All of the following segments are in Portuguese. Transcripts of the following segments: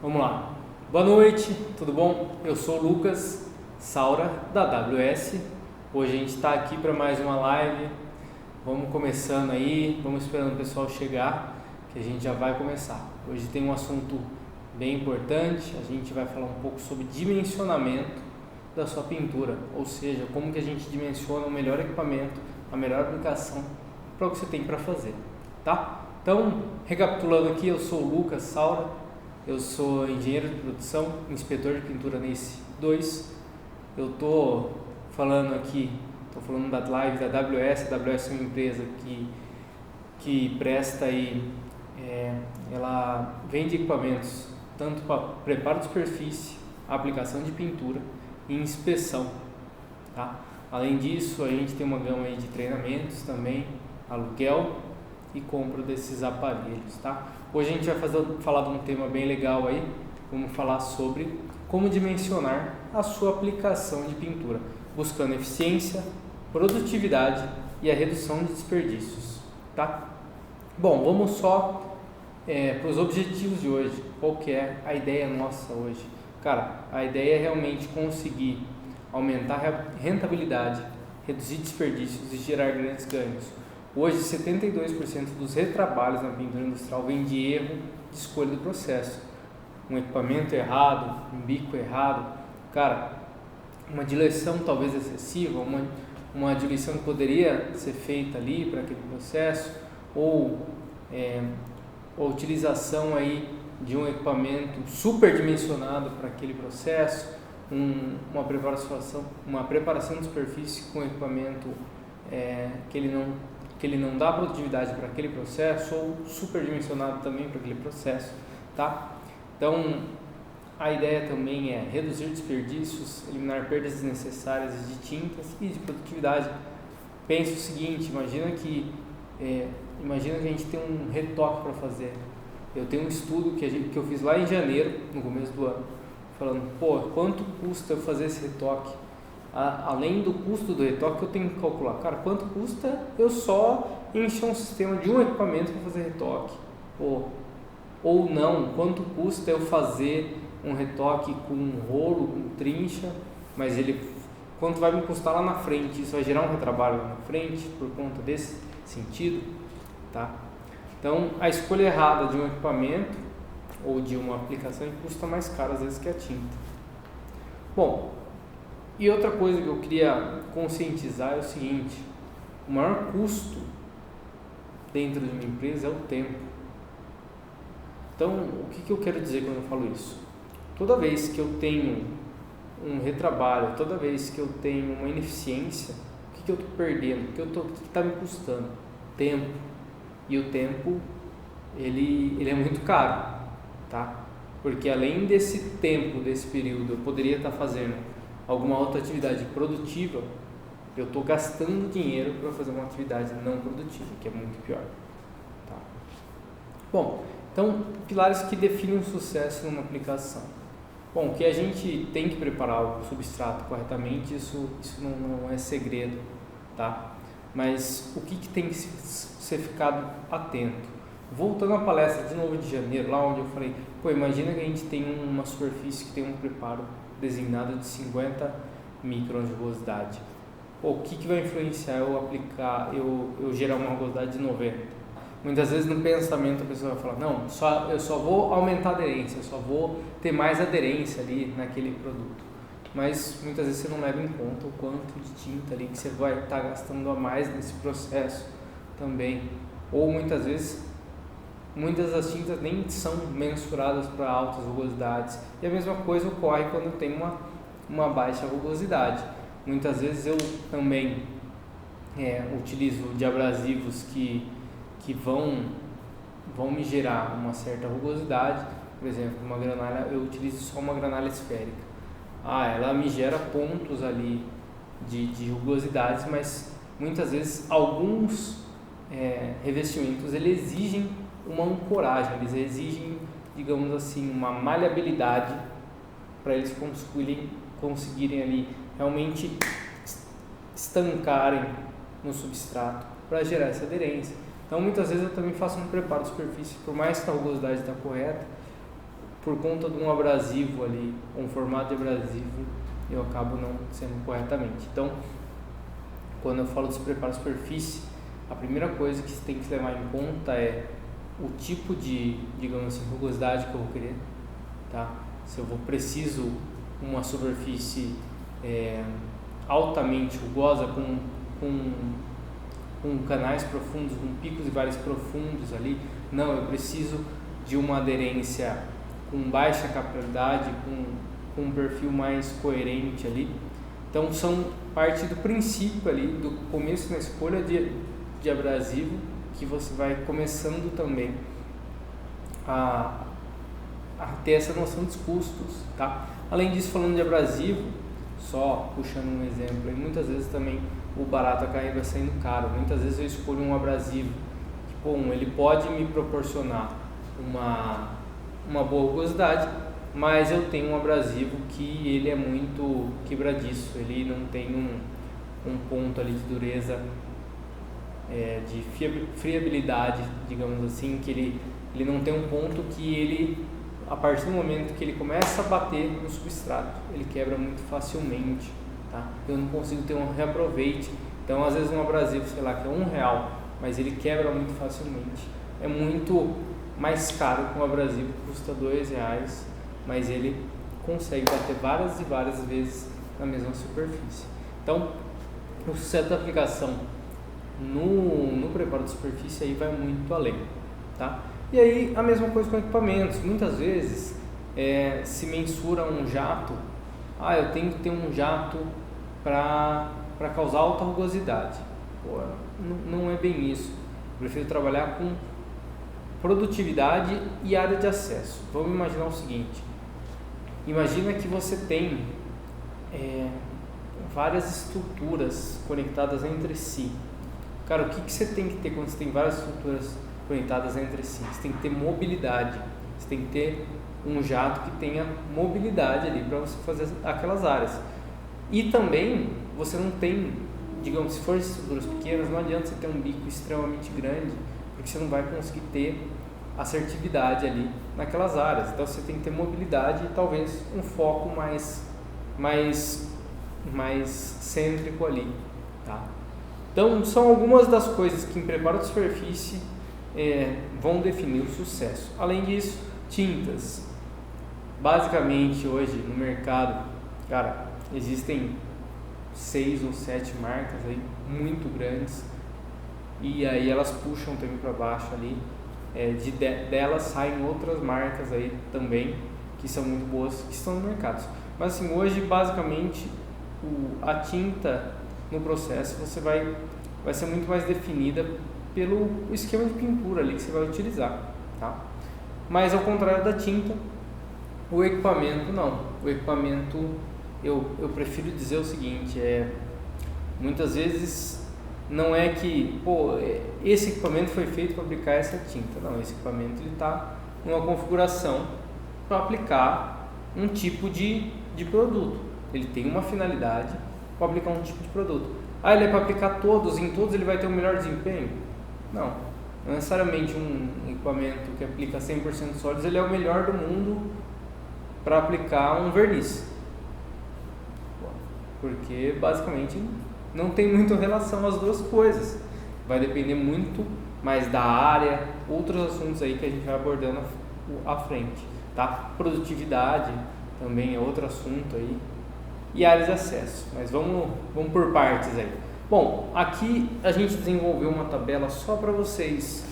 Vamos lá. Boa noite, tudo bom? Eu sou o Lucas Saura da AWS. Hoje a gente está aqui para mais uma live. Vamos começando aí, vamos esperando o pessoal chegar, que a gente já vai começar. Hoje tem um assunto bem importante. A gente vai falar um pouco sobre dimensionamento da sua pintura, ou seja, como que a gente dimensiona o melhor equipamento, a melhor aplicação para o que você tem para fazer, tá? Então, recapitulando aqui, eu sou o Lucas Saura. Eu sou engenheiro de produção, inspetor de pintura NACE 2. Eu estou falando da live da AWS. A AWS é uma empresa que presta aí, ela vende equipamentos tanto para preparo de superfície, aplicação de pintura e inspeção, tá? Além disso, a gente tem uma gama aí de treinamentos também, aluguel e compra desses aparelhos, tá? Hoje a gente vai falar de um tema bem legal aí. Vamos falar sobre como dimensionar a sua aplicação de pintura, buscando eficiência, produtividade e a redução de desperdícios, tá? Bom, vamos só para os objetivos de hoje. Qual que é a ideia nossa hoje? Cara, a ideia é realmente conseguir aumentar a rentabilidade, reduzir desperdícios e gerar grandes ganhos. Hoje, 72% dos retrabalhos na pintura industrial vem de erro de escolha do processo. Um equipamento errado, um bico errado, cara, uma diluição talvez excessiva, uma diluição que poderia ser feita ali para aquele processo, ou a utilização aí de um equipamento superdimensionado para aquele processo, uma preparação de superfície com equipamento que ele não dá produtividade para aquele processo, ou superdimensionado também para aquele processo, tá? Então, a ideia também é reduzir desperdícios, eliminar perdas desnecessárias de tintas e de produtividade. Pense o seguinte, imagina que a gente tem um retoque para fazer. Eu tenho um estudo que eu fiz lá em janeiro, no começo do ano, falando, quanto custa eu fazer esse retoque? Além do custo do retoque, eu tenho que calcular, cara, quanto custa eu só encher um sistema de um equipamento para fazer retoque? Ou não, quanto custa eu fazer um retoque com um rolo, com trincha, mas quanto vai me custar lá na frente? Isso vai gerar um retrabalho lá na frente por conta desse sentido, tá? Então, a escolha errada de um equipamento ou de uma aplicação custa mais caro às vezes que a tinta. Bom, e outra coisa que eu queria conscientizar é o seguinte: o maior custo dentro de uma empresa é o tempo. Então, o que eu quero dizer quando eu falo isso? Toda vez que eu tenho um retrabalho, toda vez que eu tenho uma ineficiência, o que eu estou perdendo? O que está me custando? Tempo. E o tempo, ele é muito caro, tá? Porque além desse tempo, desse período, eu poderia estar fazendo alguma outra atividade produtiva, eu estou gastando dinheiro para fazer uma atividade não produtiva, que é muito pior, tá? Bom, então, pilares que definem o sucesso numa aplicação. Bom, que a gente tem que preparar o substrato corretamente, isso não é segredo, tá? Mas o que tem que ser ficado atento? Voltando à palestra de novo de janeiro, lá onde eu falei, imagina que a gente tem uma superfície que tem um preparo designado de 50 microns de rugosidade. O que vai influenciar eu gerar uma rugosidade de 90? Muitas vezes no pensamento a pessoa vai falar, não, eu só vou aumentar a aderência, eu só vou ter mais aderência ali naquele produto. Mas muitas vezes você não leva em conta o quanto de tinta ali que você vai estar gastando a mais nesse processo também. Ou muitas vezes, muitas das tintas nem são mensuradas para altas rugosidades. E a mesma coisa ocorre quando tem uma baixa rugosidade. Muitas vezes eu também utilizo de abrasivos que vão me gerar uma certa rugosidade. Por exemplo, uma granalha, eu utilizo só uma granalha esférica. Ela me gera pontos ali de rugosidades, mas muitas vezes alguns revestimentos eles exigem uma ancoragem, eles exigem, digamos assim, uma maleabilidade para eles conseguirem ali realmente estancarem no substrato para gerar essa aderência. Então muitas vezes eu também faço um preparo de superfície, por mais que a rugosidade está correta, por conta de um abrasivo ali, um formato de abrasivo, eu acabo não sendo corretamente. Então, quando eu falo de preparo de superfície, a primeira coisa que você tem que levar em conta é o tipo de, digamos assim, rugosidade que eu vou querer, tá? Se eu preciso uma superfície altamente rugosa, com canais profundos, com picos e vales profundos ali, não, eu preciso de uma aderência com baixa capilaridade, com um perfil mais coerente ali. Então são parte do princípio ali, do começo na escolha de abrasivo, que você vai começando também a ter essa noção dos custos, tá? Além disso, falando de abrasivo, só puxando um exemplo, e muitas vezes também o barato acaba saindo caro. Muitas vezes eu escolho um abrasivo que, bom, ele pode me proporcionar uma boa rugosidade, mas eu tenho um abrasivo que ele é muito quebradiço, ele não tem um ponto ali de dureza, de friabilidade, digamos assim, que ele não tem um ponto que ele, a partir do momento que ele começa a bater no substrato, ele quebra muito facilmente, tá? Eu não consigo ter um reaproveite. Então, às vezes um abrasivo, sei lá, que é R$1, mas ele quebra muito facilmente. É muito mais caro que um abrasivo que custa R$2, mas ele consegue bater várias e várias vezes na mesma superfície. Então, o sucesso da aplicação no preparo de superfície aí vai muito além, tá? E aí a mesma coisa com equipamentos. Muitas vezes se mensura um jato, eu tenho que ter um jato para causar alta rugosidade. Pô, não é bem isso. Eu prefiro trabalhar com produtividade e área de acesso. Vamos imaginar o seguinte: imagina que você tem várias estruturas conectadas entre si. Cara, o que você tem que ter quando você tem várias estruturas conectadas entre si? Você tem que ter mobilidade, você tem que ter um jato que tenha mobilidade ali para você fazer aquelas áreas. E também você não tem, digamos, se for estruturas pequenas, não adianta você ter um bico extremamente grande, porque você não vai conseguir ter assertividade ali naquelas áreas. Então você tem que ter mobilidade e talvez um foco mais cêntrico ali, tá? Então são algumas das coisas que em preparo de superfície vão definir o sucesso. Além disso, tintas. Basicamente hoje no mercado, cara, existem 6 ou 7 marcas aí muito grandes, e aí elas puxam também para baixo ali. Delas saem outras marcas aí também que são muito boas, que estão no mercado. Mas assim, hoje basicamente a tinta no processo vai ser muito mais definida pelo esquema de pintura ali que você vai utilizar, tá? Mas ao contrário da tinta, o equipamento não. O equipamento, eu prefiro dizer o seguinte: muitas vezes não é que, esse equipamento foi feito para aplicar essa tinta. Não, esse equipamento está numa configuração para aplicar um tipo de produto. Ele tem uma finalidade para aplicar um tipo de produto. Ele é para aplicar todos, em todos ele vai ter o melhor desempenho? Não necessariamente um equipamento que aplica 100% sólidos, ele é o melhor do mundo para aplicar um verniz. Porque basicamente não tem muita relação as duas coisas. Vai depender muito mais da área, outros assuntos aí que a gente vai abordando à frente, tá? Produtividade também é outro assunto aí, e áreas de acesso, mas vamos por partes aí. Bom, aqui a gente desenvolveu uma tabela só para vocês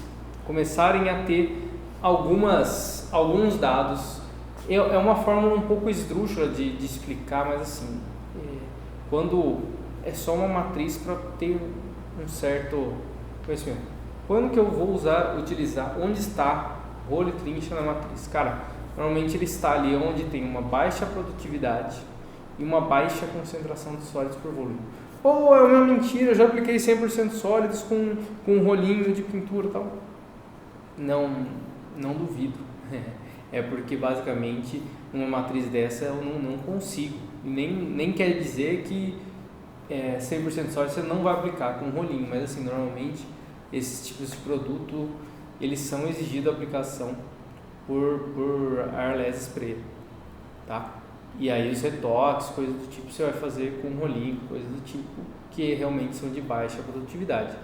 começarem a ter alguns dados. É uma fórmula um pouco esdrúxula de explicar, mas assim, quando é só uma matriz para ter um certo conhecimento. Quando que eu vou utilizar, onde está rolo e trincha na matriz? Cara, normalmente ele está ali onde tem uma baixa produtividade e uma baixa concentração de sólidos por volume. É uma mentira, eu já apliquei 100% sólidos com um rolinho de pintura e tal. Não duvido. É porque basicamente uma matriz dessa eu não consigo. E nem quer dizer que 100% sólido você não vai aplicar com rolinho, mas assim, normalmente esses tipos de produto, eles são exigidos a aplicação por Arles Spray, tá? E aí os retoques, coisas do tipo, você vai fazer com rolinho, coisas do tipo, que realmente são de baixa produtividade.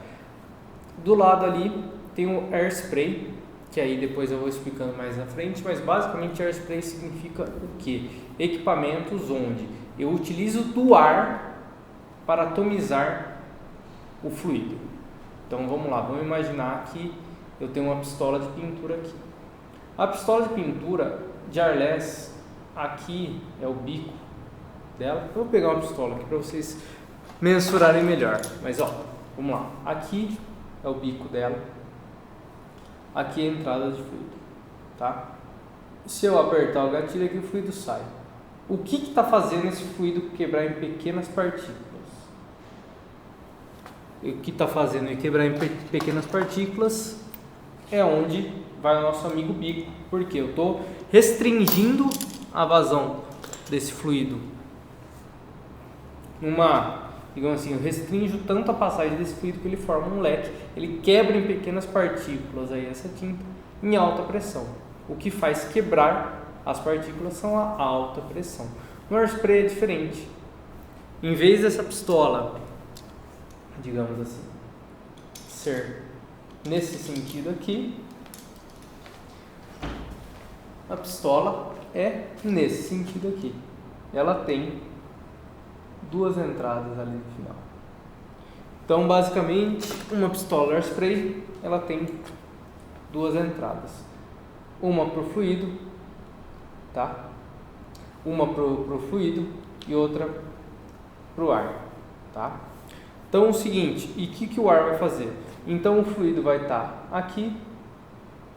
Do lado ali tem o Air Spray, que aí depois eu vou explicando mais na frente, mas basicamente Air Spray significa o quê? Equipamentos onde eu utilizo do ar para atomizar o fluido. Então vamos lá, vamos imaginar que eu tenho uma pistola de pintura aqui. A pistola de pintura de Arles, aqui é o bico dela. Eu vou pegar uma pistola aqui para vocês mensurarem melhor. Mas ó, vamos lá. Aqui é o bico dela. Aqui é a entrada de fluido, tá? Se eu apertar o gatilho aqui, o fluido sai. O que está fazendo esse fluido quebrar em pequenas partículas? O que está fazendo ele quebrar em pequenas partículas é onde vai o nosso amigo bico, porque eu estou restringindo a vazão desse fluido. Digamos assim, eu restringo tanto a passagem desse fluido que ele forma um leque, ele quebra em pequenas partículas aí essa tinta em alta pressão. O que faz quebrar as partículas são a alta pressão. No Air Spray é diferente. Em vez dessa pistola, digamos assim, ser nesse sentido aqui, a pistola é nesse sentido aqui. Ela tem duas entradas ali no final. Então, basicamente, uma pistola Air Spray, ela tem duas entradas. Uma para o fluido, tá? Uma para o fluido e outra para o ar, tá? Então, é o seguinte, e o que o ar vai fazer? Então, o fluido vai estar aqui,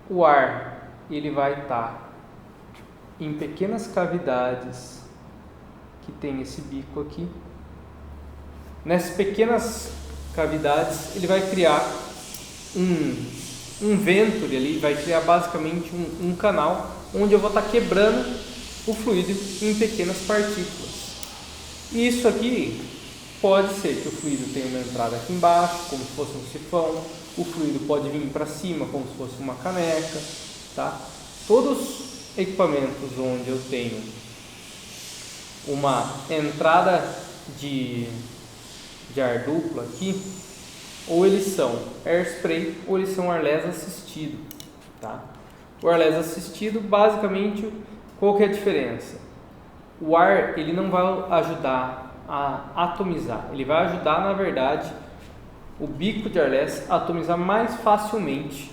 o ar ele vai estar em pequenas cavidades que tem esse bico aqui. Nessas pequenas cavidades, ele vai criar um venturi ali, vai criar basicamente um canal onde eu vou estar quebrando o fluido em pequenas partículas. E isso aqui pode ser que o fluido tenha uma entrada aqui embaixo, como se fosse um sifão. O fluido pode vir para cima, como se fosse uma caneca, tá? Todos os equipamentos onde eu tenho uma entrada de ar duplo aqui, ou eles são Air Spray ou eles são Arles assistido, tá? O Arles assistido, basicamente, qual que é a diferença? O ar, ele não vai ajudar a atomizar, ele vai ajudar, na verdade, o bico de Arles a atomizar mais facilmente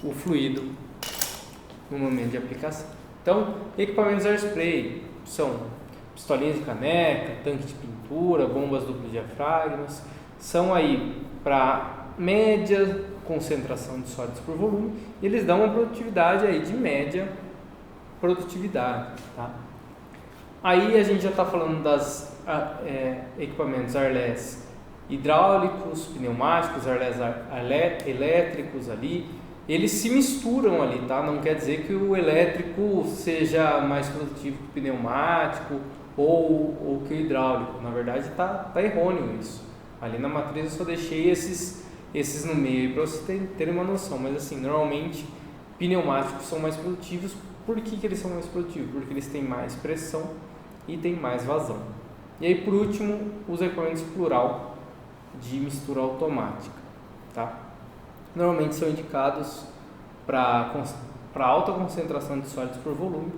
o fluido no momento de aplicação. Então, equipamentos Air Spray são pistolinhas de caneca, tanque de pintura, bombas duplo diafragmas, são aí para média concentração de sólidos por volume, e eles dão uma produtividade aí de média produtividade, tá? Aí a gente já está falando das equipamentos Arles hidráulicos, pneumáticos, Arles elétricos ali, eles se misturam ali, tá? Não quer dizer que o elétrico seja mais produtivo que o pneumático ou que o hidráulico. Na verdade está errôneo isso. Ali na matriz eu só deixei esses no meio para vocês terem uma noção, mas assim, normalmente pneumáticos são mais produtivos. Por que eles são mais produtivos? Porque eles têm mais pressão e têm mais vazão. E aí, por último, os equipamentos plural de mistura automática, tá? Normalmente são indicados para alta concentração de sólidos por volume.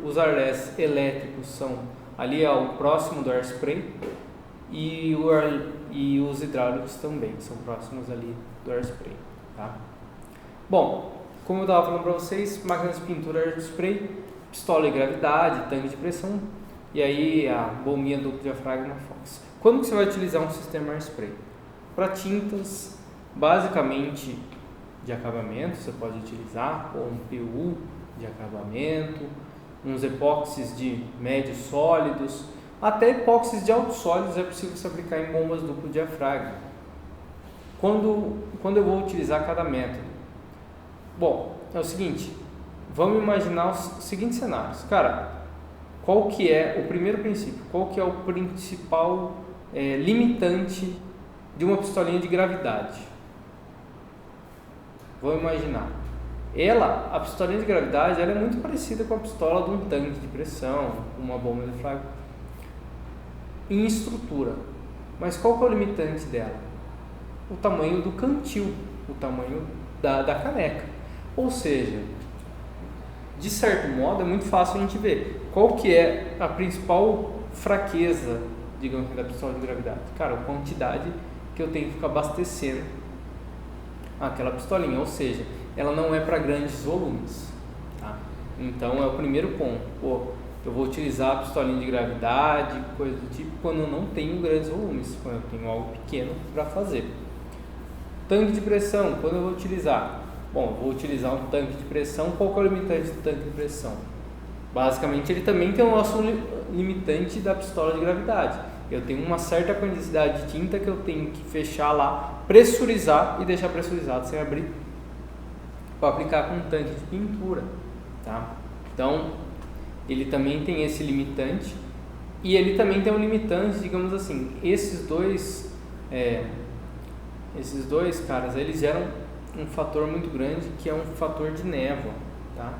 Os Arles elétricos são ali ao próximo do Air Spray e os hidráulicos também são próximos ali do Air Spray, tá? Bom, como eu estava falando para vocês, máquinas de pintura Air Spray, pistola de gravidade, tanque de pressão e aí a bombinha duplo diafragma Fox. Quando que você vai utilizar um sistema Air Spray? Para tintas basicamente de acabamento, você pode utilizar ou um PU de acabamento, uns epóxis de médios sólidos, até epóxis de altos sólidos é possível se aplicar em bombas duplo diafragma. Quando eu vou utilizar cada método? Bom, é o seguinte, vamos imaginar os seguintes cenários. Cara, qual que é o primeiro princípio? Qual que é o principal limitante de uma pistolinha de gravidade? Vamos imaginar. A pistolinha de gravidade, ela é muito parecida com a pistola de um tanque de pressão, uma bomba de diafragma, em estrutura. Mas qual que é o limitante dela? O tamanho do cantil, o tamanho da caneca. Ou seja, de certo modo, é muito fácil a gente ver qual que é a principal fraqueza, digamos assim, da pistola de gravidade. Cara, a quantidade que eu tenho que ficar abastecendo aquela pistolinha, ou seja, ela não é para grandes volumes, tá? Então é o primeiro ponto. Pô, eu vou utilizar a pistolinha de gravidade, coisa do tipo, quando eu não tenho grandes volumes, quando eu tenho algo pequeno para fazer. Tanque de pressão, quando eu vou utilizar? Bom, eu vou utilizar um tanque de pressão. Qual que é o limitante do tanque de pressão? Basicamente, ele também tem o nosso limitante da pistola de gravidade. Eu tenho uma certa quantidade de tinta que eu tenho que fechar lá, pressurizar e deixar pressurizado sem abrir, para aplicar com um tanque de pintura, tá? Então, ele também tem esse limitante, e ele também tem um limitante, digamos assim, esses dois caras, eles geram um fator muito grande, que é um fator de névoa, tá?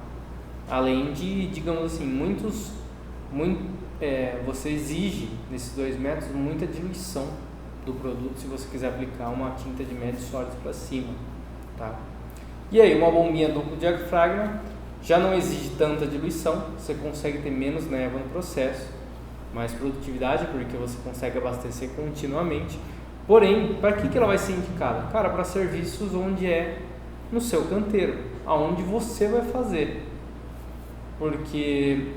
Além de, digamos assim, você exige nesses 2 métodos muita diluição do produto se você quiser aplicar uma tinta de médios sólidos para cima, tá? E aí, uma bombinha duplo diafragma já não exige tanta diluição, você consegue ter menos névoa no processo, mais produtividade, porque você consegue abastecer continuamente. Porém, para que ela vai ser indicada? Cara, para serviços onde é no seu canteiro, aonde você vai fazer. Porque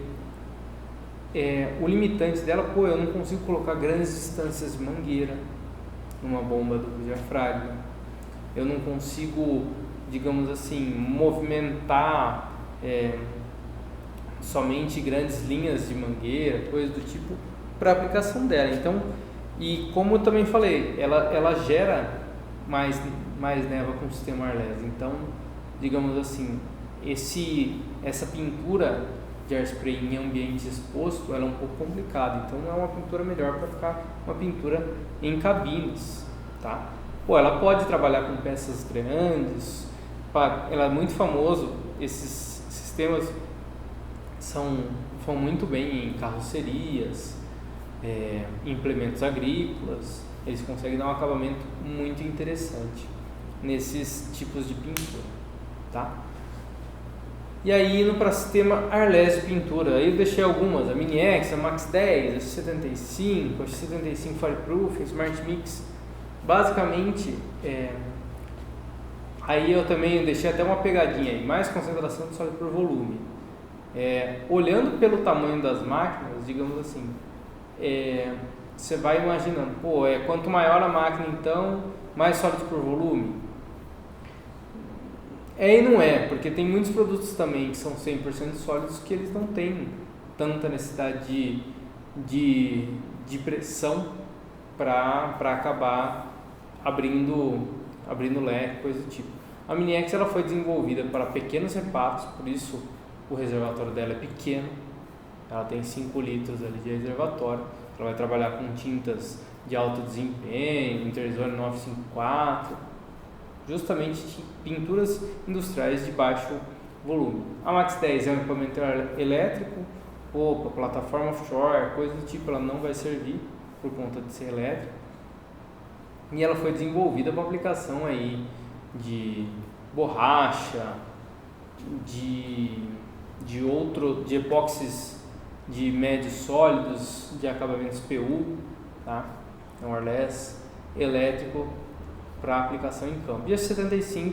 o limitante dela, eu não consigo colocar grandes distâncias de mangueira numa bomba do diafragma. Eu não consigo, digamos assim, movimentar somente grandes linhas de mangueira, coisa do tipo, para aplicação dela. Então, e como eu também falei, ela gera mais névoa com o sistema Arles. Então, digamos assim, essa pintura de airspray em ambiente exposto, ela é um pouco complicada. Então, não é uma pintura melhor para ficar uma pintura em cabines, tá? Ela pode trabalhar com peças grandes. Ela é muito famoso. Esses sistemas vão muito bem em carrocerias, implementos agrícolas. Eles conseguem dar um acabamento muito interessante nesses tipos de pintura, tá? E aí, indo para o sistema Arles de pintura, aí eu deixei algumas: a Mini-X, a Max 10, a X75, a X75 Fireproof, a Smart Mix. Basicamente, aí eu também deixei até uma pegadinha aí: mais concentração de sólido por volume. Olhando pelo tamanho das máquinas, digamos assim, você vai imaginando, quanto maior a máquina, então, mais sólido por volume. E não é, porque tem muitos produtos também que são 100% sólidos que eles não têm tanta necessidade de pressão para acabar abrindo leque, coisa do tipo. A Mini-X ela foi desenvolvida para pequenos reparos, por isso o reservatório dela é pequeno. Ela tem 5 litros ali de reservatório. Ela vai trabalhar com tintas de alto desempenho, Interzone 954, justamente pinturas industriais de baixo volume. A Max 10 é um equipamento elétrico, plataforma offshore, coisa do tipo, ela não vai servir por conta de ser elétrica. E ela foi desenvolvida para aplicação aí de borracha, de epóxis de médios sólidos, de acabamentos PU, tá? É um Arles elétrico para aplicação em campo. E a X75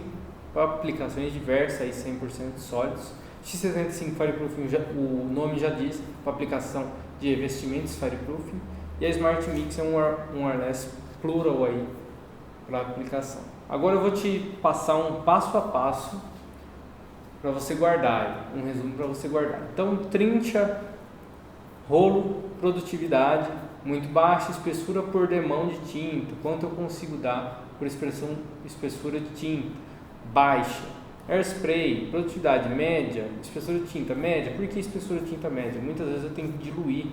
para aplicações diversas, aí 100% sólidos. X75 Fireproofing, o nome já diz, para aplicação de revestimentos Fireproofing. E a Smart Mix é um Arles plural aí para aplicação. Agora eu vou te passar um passo a passo para você guardar, um resumo para você guardar. Então, trincha, rolo, produtividade muito baixa, espessura por demão de tinta, quanto eu consigo dar por espessura de tinta baixa. Airspray, produtividade média, espessura de tinta média. Por que espessura de tinta média? Muitas vezes eu tenho que diluir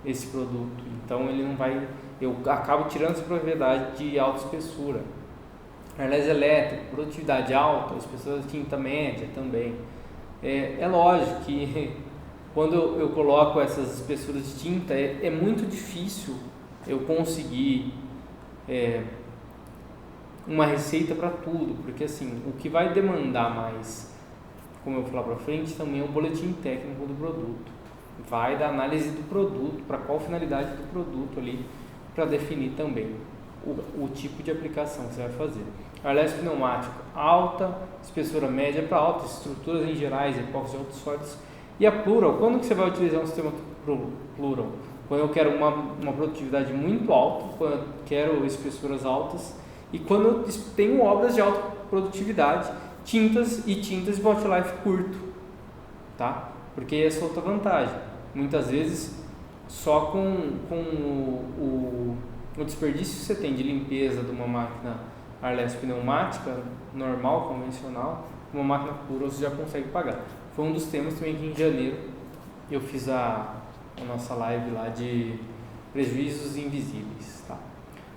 esse produto, então ele não vai, eu acabo tirando essa propriedade de alta espessura. Arlés elétrico, produtividade alta, espessura de tinta média também. É lógico que quando eu coloco essas espessuras de tinta, é muito difícil eu conseguir uma receita para tudo, porque assim, o que vai demandar mais, como eu vou falar para frente, também é o boletim técnico do produto. Vai da análise do produto, para qual finalidade do produto ali, para definir também o tipo de aplicação que você vai fazer. Arlés pneumático alta, espessura média para alta, estruturas em gerais, epóxi de altos sólidos. E a Plural, quando que você vai utilizar um sistema Plural? Quando eu quero uma produtividade muito alta, quando eu quero espessuras altas e quando eu tenho obras de alta produtividade, tintas e bottom life curto, tá? Porque essa é outra vantagem. Muitas vezes, só com o desperdício que você tem de limpeza de uma máquina Arlés pneumática, normal, convencional, uma máquina Plural você já consegue pagar. Foi um dos temas também que em janeiro eu fiz a nossa live lá de prejuízos invisíveis, tá?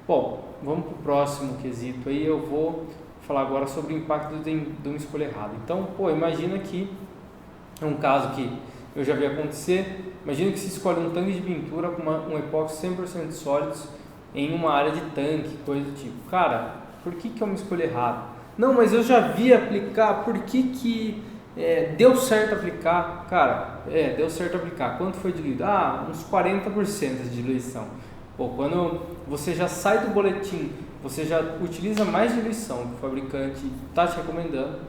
Bom, vamos para o próximo quesito aí. Eu vou falar agora sobre o impacto de uma escolha errada. Então, imagina que é um caso que eu já vi acontecer. Imagina que se escolhe um tanque de pintura com um epóxi 100% sólidos em uma área de tanque, coisa do tipo. Cara, por que é uma escolha errada? Não, mas eu já vi aplicar, por que deu certo aplicar? Cara, deu certo aplicar. Quanto foi diluído? Uns 40% de diluição. Quando você já sai do boletim, você já utiliza mais diluição que o fabricante está te recomendando,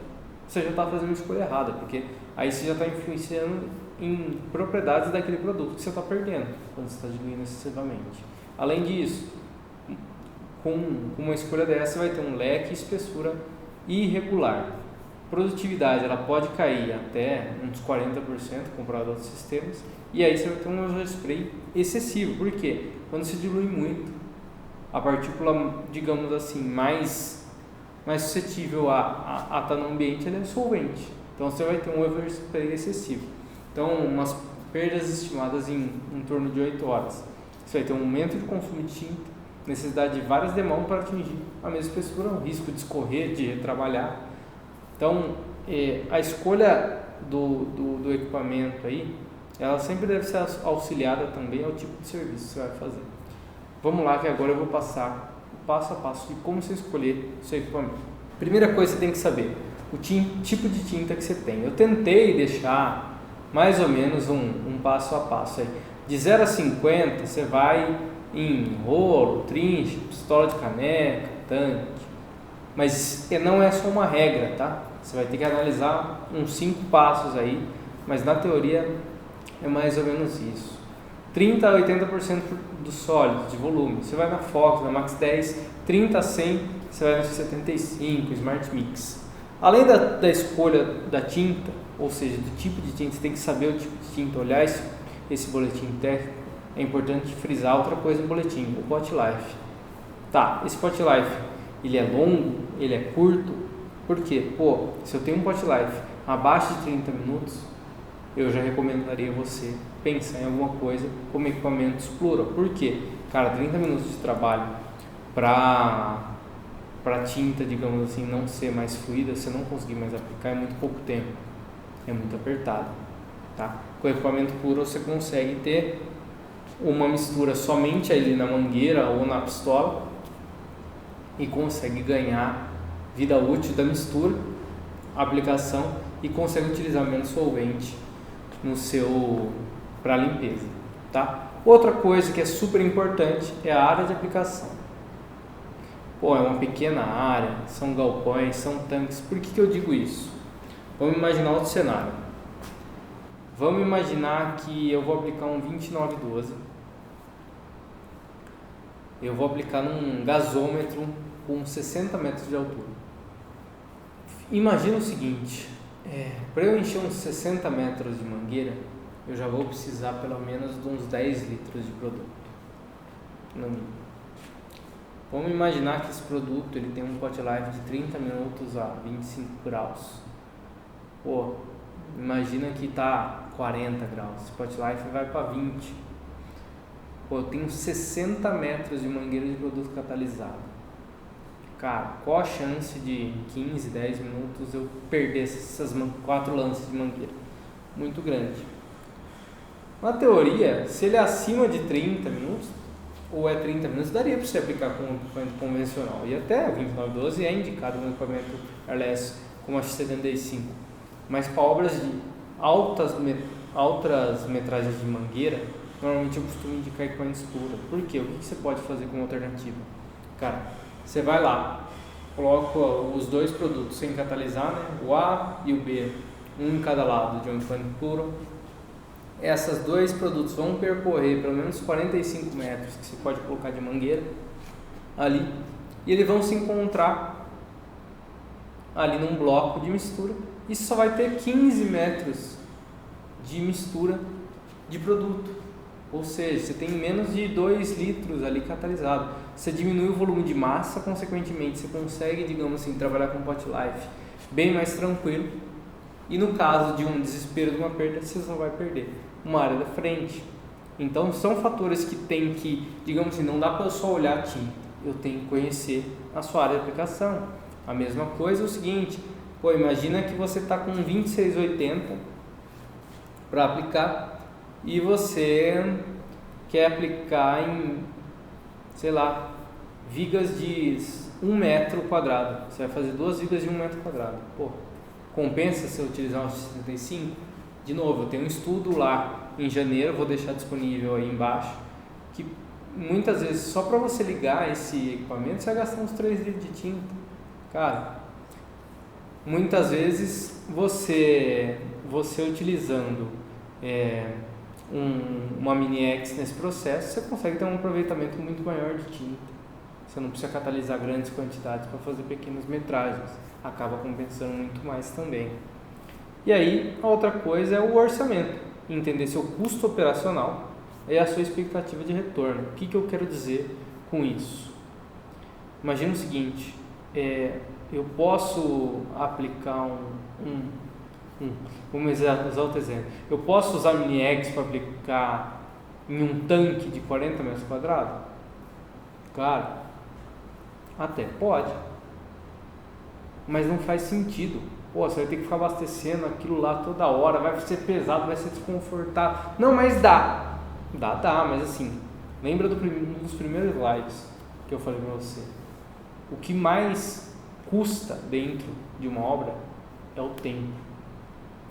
você já está fazendo uma escolha errada, porque aí você já está influenciando em propriedades daquele produto que você está perdendo quando você está diluindo excessivamente. Além disso, com uma escolha dessa, você vai ter um leque e espessura irregular. Produtividade, ela pode cair até uns 40% comparado a outros sistemas, e aí você vai ter um overspray excessivo. Por quê? Quando se dilui muito, a partícula, digamos assim, mais suscetível a estar no ambiente, ela é solvente. Então você vai ter um overspray excessivo. Então, umas perdas estimadas em torno de 8 horas. Você vai ter um aumento de consumo de tinta, necessidade de várias demãos para atingir a mesma espessura, um risco de escorrer, de retrabalhar. Então, a escolha do equipamento aí, ela sempre deve ser auxiliada também ao tipo de serviço que você vai fazer. Vamos lá, que agora eu vou passar o passo a passo de como você escolher o seu equipamento. Primeira coisa que você tem que saber, o tipo de tinta que você tem. Eu tentei deixar mais ou menos um passo a passo aí. De 0 a 50, você vai em rolo, trinche, pistola de caneca, tanque. Mas não é só uma regra, tá? Você vai ter que analisar uns 5 passos aí, mas na teoria é mais ou menos isso. 30 a 80% do sólido, de volume. Você vai na Fox, na Max 10, 30 a 100, você vai na 75, Smart Mix. Além da escolha da tinta, ou seja, do tipo de tinta, você tem que saber o tipo de tinta, olhar esse boletim técnico. É importante frisar outra coisa no boletim, o pot life. Tá, esse pot life, ele é longo, ele é curto. Por quê? Se eu tenho um pot life abaixo de 30 minutos, eu já recomendaria você pensar em alguma coisa como equipamentos Plural. Por quê? Cara, 30 minutos de trabalho para tinta, digamos assim, não ser mais fluida, você não conseguir mais aplicar, é muito pouco tempo, é muito apertado, tá? Com o equipamento Plural você consegue ter uma mistura somente ali na mangueira ou na pistola e consegue ganhar vida útil da mistura, aplicação, e consegue utilizar menos solvente para limpeza, tá? Outra coisa que é super importante é a área de aplicação. É uma pequena área, são galpões, são tanques. Por que eu digo isso? Vamos imaginar outro cenário. Vamos imaginar que eu vou aplicar um 2912. Eu vou aplicar num gasômetro com 60 metros de altura. Imagina o seguinte, para eu encher uns 60 metros de mangueira, eu já vou precisar pelo menos de uns 10 litros de produto, no mínimo. Vamos imaginar que esse produto ele tem um pot life de 30 minutos a 25 graus. Imagina que está 40 graus, esse pot life vai para 20. Eu tenho 60 metros de mangueira de produto catalisado. Cara, qual a chance de em 15, 10 minutos eu perder essas 4 lances de mangueira? Muito grande. Na teoria, se ele é acima de 30 minutos, ou é 30 minutos, daria para você aplicar com um equipamento convencional. E até o 2912 é indicado no equipamento airless como a X75. Mas para obras de altas metragens de mangueira, normalmente eu costumo indicar equipamento Stura. Por quê? O que você pode fazer como alternativa? Cara, você vai lá, coloca os dois produtos sem catalisar, né? O A e o B, um em cada lado de um equipamento puro. Esses dois produtos vão percorrer pelo menos 45 metros que você pode colocar de mangueira ali, e eles vão se encontrar ali num bloco de mistura, e só vai ter 15 metros de mistura de produto, ou seja, você tem menos de 2 litros ali catalisado. Você diminui o volume de massa, consequentemente você consegue, digamos assim, trabalhar com pot life bem mais tranquilo, e no caso de um desespero, de uma perda, você só vai perder uma área da frente. Então são fatores que tem que, digamos assim, não dá para eu só olhar a tinta, eu tenho que conhecer a sua área de aplicação. A mesma coisa é o seguinte, imagina que você está com 2680 para aplicar e você quer aplicar em, sei lá, vigas de 1 metro quadrado, você vai fazer 2 vigas de 1 metro quadrado. Compensa se eu utilizar um X75? De novo, eu tenho um estudo lá em janeiro, vou deixar disponível aí embaixo, que muitas vezes só para você ligar esse equipamento você vai gastar uns 3 litros de tinta. Cara, muitas vezes você utilizando uma Mini X nesse processo, você consegue ter um aproveitamento muito maior de tinta. Você não precisa catalisar grandes quantidades para fazer pequenas metragens, acaba compensando muito mais também. E aí, a outra coisa é o orçamento, entender seu custo operacional e a sua expectativa de retorno. O que eu quero dizer com isso? Imagina o seguinte, eu posso aplicar vamos usar outro exemplo, eu posso usar Mini X para aplicar em um tanque de 40 metros quadrados? Claro, até pode, mas não faz sentido. Você vai ter que ficar abastecendo aquilo lá toda hora, vai ser pesado, vai ser desconfortável. Não, mas dá, mas assim, lembra um dos primeiros slides que eu falei para você. O que mais custa dentro de uma obra é o tempo.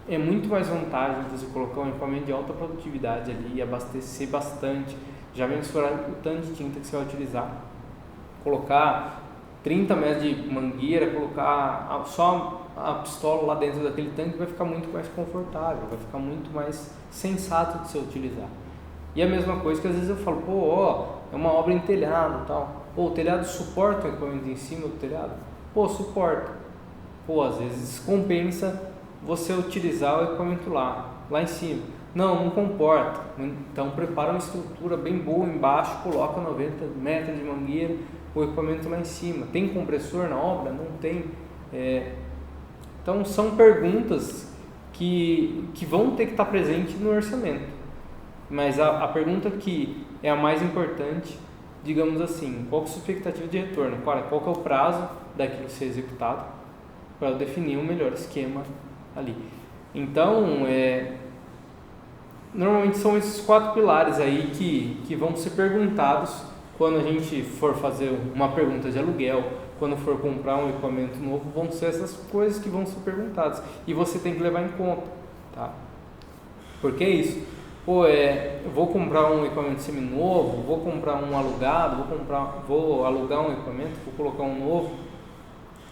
É muito mais vantagem você colocar um equipamento de alta produtividade ali e abastecer bastante, já mensurar o tanto de tinta que você vai utilizar, colocar 30 metros de mangueira, colocar só a pistola lá dentro daquele tanque, vai ficar muito mais confortável, vai ficar muito mais sensato de se utilizar. E a mesma coisa que às vezes eu falo, é uma obra em telhado e tal. O telhado suporta o equipamento em cima do telhado? Suporta. Às vezes compensa você utilizar o equipamento lá em cima. Não comporta. Então prepara uma estrutura bem boa embaixo, coloca 90 metros de mangueira, o equipamento lá em cima. Tem compressor na obra? Não tem. Então são perguntas que vão ter que estar presentes no orçamento. Mas a pergunta que é a mais importante, digamos assim, qual que é a sua expectativa de retorno? Qual que é o prazo daquilo ser executado para eu definir um melhor esquema ali. Então, normalmente são esses 4 pilares aí que vão ser perguntados quando a gente for fazer uma pergunta de aluguel, quando for comprar um equipamento novo, vão ser essas coisas que vão ser perguntadas e você tem que levar em conta, tá? Porque é isso, eu vou comprar um equipamento seminovo, vou comprar um alugado, vou alugar um equipamento, vou colocar um novo,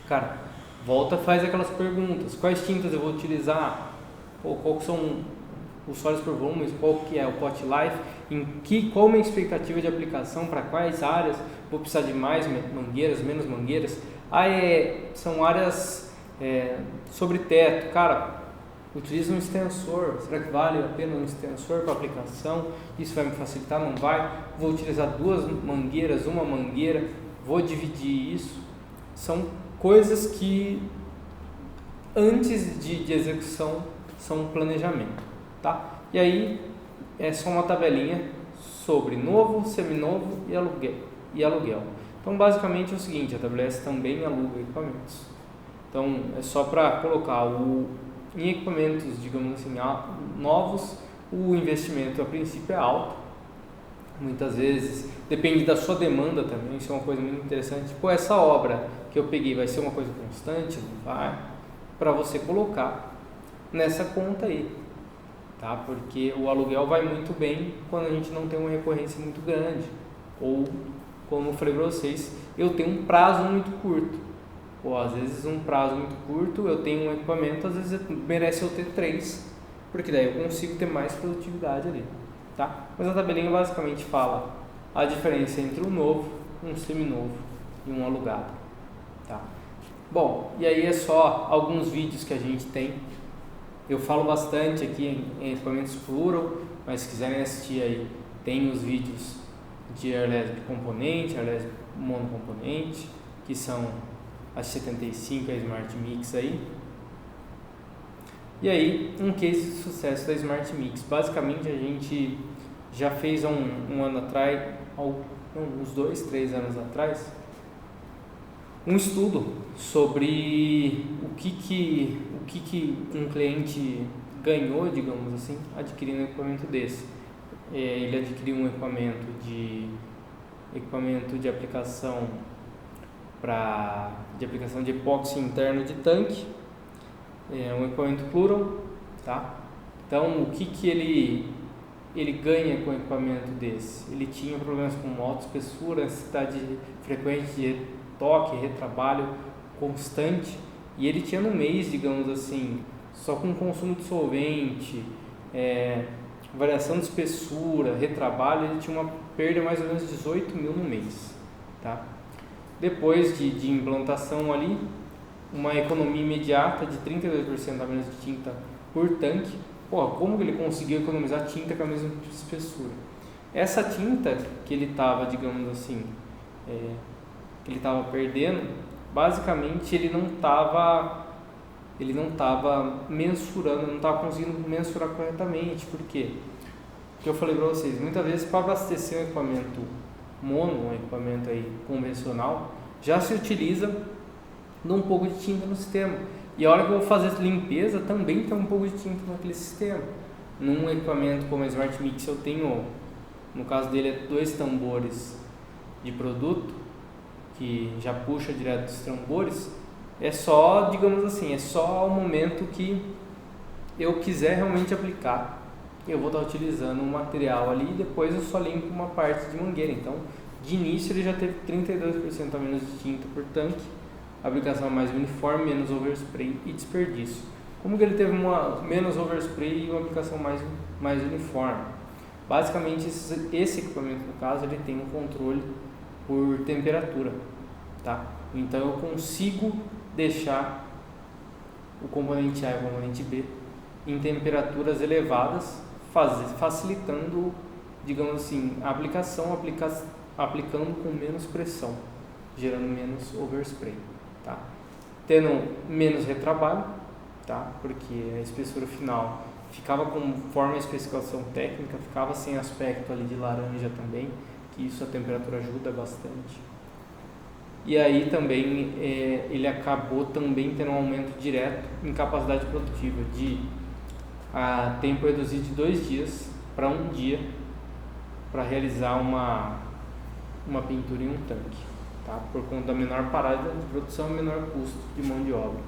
cara, volta, faz aquelas perguntas, quais tintas eu vou utilizar, qual que são os sólidos por volumes, qual que é o pot life, qual a minha expectativa de aplicação, para quais áreas vou precisar de mais mangueiras, menos mangueiras. São áreas sobre teto, cara, utiliza um extensor, será que vale a pena um extensor para aplicação? Isso vai me facilitar? Não vai? Vou utilizar 2 mangueiras, uma mangueira, vou dividir isso. São coisas que antes de execução são planejamento, tá? E aí é só uma tabelinha sobre novo, seminovo e aluguel. Então, basicamente é o seguinte, a AWS também aluga equipamentos. Então, é só para colocar em equipamentos, digamos assim, novos, o investimento a princípio é alto. Muitas vezes, depende da sua demanda também, isso é uma coisa muito interessante. Pô, essa obra que eu peguei vai ser uma coisa constante? Não vai? Para você colocar nessa conta aí, tá? Porque o aluguel vai muito bem quando a gente não tem uma recorrência muito grande, ou, como eu falei para vocês, eu tenho um prazo muito curto. Ou às vezes um prazo muito curto, eu tenho um equipamento, às vezes merece eu ter 3, porque daí eu consigo ter mais produtividade ali, tá? Mas a tabelinha basicamente fala a diferença entre um novo, um seminovo e um alugado, tá? Bom, e aí é só alguns vídeos que a gente tem. Eu falo bastante aqui em equipamentos plural, mas se quiserem assistir aí, tem os vídeos de airless componente, airless monocomponente, que são as 75, a Smart Mix aí. E aí, um case de sucesso da Smart Mix. Basicamente, a gente já fez um ano atrás, uns 2, 3 anos atrás, um estudo sobre o que um cliente ganhou, digamos assim, adquirindo um equipamento desse. Ele adquiriu um equipamento de aplicação de epóxi interno de tanque, um equipamento plural, tá? Então, o que ele ganha com um equipamento desse? Ele tinha problemas com alta espessura, necessidade frequente de toque, retrabalho constante, e ele tinha no mês, digamos assim, só com consumo de solvente, variação de espessura, retrabalho, ele tinha uma perda de mais ou menos 18 mil no mês, tá? Depois de implantação ali, uma economia imediata de 32% a menos de tinta por tanque. Pô, como que ele conseguiu economizar tinta com a mesma espessura? Essa tinta que ele estava, digamos assim, que ele estava perdendo, basicamente ele não estava mensurando, não estava conseguindo mensurar corretamente. Por quê? Porque eu falei para vocês, muitas vezes para abastecer um equipamento mono, um equipamento aí convencional, já se utiliza de um pouco de tinta no sistema. E a hora que eu vou fazer limpeza, também tem um pouco de tinta naquele sistema. Num equipamento como a Smart Mix, eu tenho, no caso dele, 2 tambores de produto, que já puxa direto dos tambores. É só, digamos assim, é só o momento que eu quiser realmente aplicar, eu vou estar utilizando um material ali e depois eu só limpo uma parte de mangueira. Então, de início ele já teve 32% a menos de tinta por tanque, aplicação mais uniforme, menos overspray e desperdício. Como que ele teve menos overspray e uma aplicação mais uniforme? Basicamente, esse equipamento, no caso, ele tem um controle por temperatura, tá? Então, eu consigo deixar o componente A e o componente B em temperaturas elevadas, facilitando, digamos assim, a aplicação, aplicando com menos pressão, gerando menos overspray, tá? Tendo menos retrabalho, tá? Porque a espessura final ficava conforme a especificação técnica, ficava sem aspecto ali de laranja também, que isso a temperatura ajuda bastante. E aí também ele acabou também tendo um aumento direto em capacidade produtiva, de tempo reduzido de 2 dias para 1 dia para realizar uma pintura em um tanque, tá? Por conta da menor parada de produção e menor custo de mão de obra.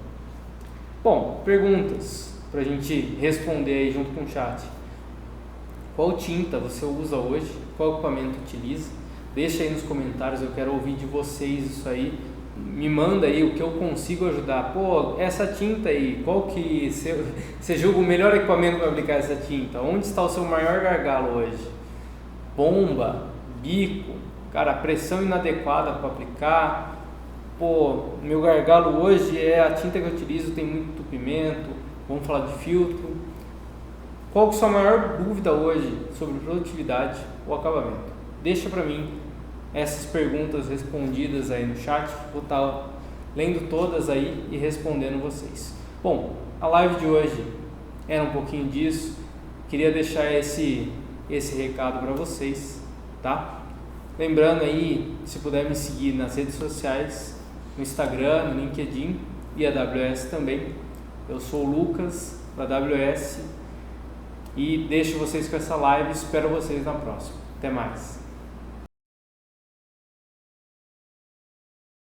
Bom, perguntas para a gente responder aí junto com o chat. Qual tinta você usa hoje? Qual equipamento utiliza? Deixa aí nos comentários, eu quero ouvir de vocês isso aí. Me manda aí o que eu consigo ajudar. Pô, essa tinta aí, qual que você julga o melhor equipamento para aplicar essa tinta? Onde está o seu maior gargalo hoje? Bomba, bico, cara, pressão inadequada para aplicar. Pô, meu gargalo hoje é a tinta que eu utilizo, tem muito entupimento. Vamos falar de filtro. Qual que é a sua maior dúvida hoje sobre produtividade ou acabamento? Deixa para mim essas perguntas respondidas aí no chat, vou estar lendo todas aí e respondendo vocês. Bom, a live de hoje era um pouquinho disso, queria deixar esse recado para vocês, tá? Lembrando aí, se puder me seguir nas redes sociais, no Instagram, no LinkedIn e a AWS também. Eu sou o Lucas, da AWS, e deixo vocês com essa live. Espero vocês na próxima. Até mais.